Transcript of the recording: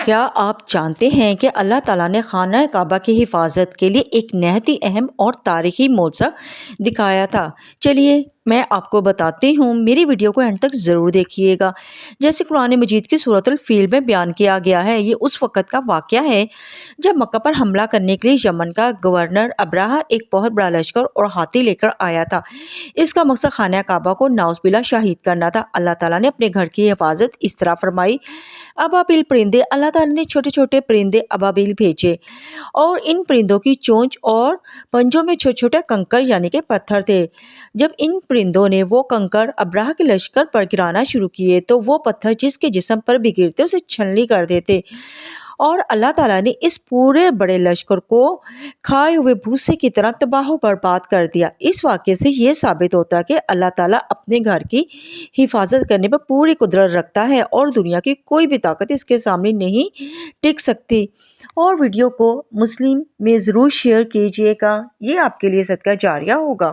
کیا آپ جانتے ہیں کہ اللہ تعالیٰ نے خانہ کعبہ کی حفاظت کے لیے ایک نہایت ہی اہم اور تاریخی معجزہ دکھایا تھا؟ چلیے میں آپ کو بتاتی ہوں، میری ویڈیو کو اینڈ تک ضرور دیکھیے گا۔ جیسے قرآن مجید کی سورۃ الفیل میں بیان کیا گیا ہے، یہ اس وقت کا واقعہ ہے جب مکہ پر حملہ کرنے کے لیے یمن کا گورنر ابرہہ ایک بہت بڑا لشکر اور ہاتھی لے کر آیا تھا۔ اس کا مقصد خانہ کعبہ کو نعوذ باللہ شہید کرنا تھا۔ اللہ تعالیٰ نے اپنے گھر کی حفاظت اس طرح فرمائی۔ ابابیل پرندے، اللہ تعالیٰ نے چھوٹے چھوٹے پرندے ابابیل بھیجے اور ان پرندوں کی چونچ اور پنجوں میں چھوٹے چھوٹے کنکر یعنی کہ پتھر تھے۔ جب ان پرندوں نے وہ کنکر ابرہہ کے لشکر پر گرانا شروع کیے تو وہ پتھر جس کے جسم پر بھی گرتے اسے چھلنی کر دیتے، اور اللہ تعالیٰ نے اس پورے بڑے لشکر کو کھائے ہوئے بھوسے کی طرح تباہ و برباد کر دیا۔ اس واقعے سے یہ ثابت ہوتا ہے کہ اللہ تعالیٰ اپنے گھر کی حفاظت کرنے پر پوری قدرت رکھتا ہے اور دنیا کی کوئی بھی طاقت اس کے سامنے نہیں ٹک سکتی۔ اور ویڈیو کو مسلم میں ضرور شیئر کیجیے گا، یہ آپ کے لیے صدقہ جاریہ ہوگا۔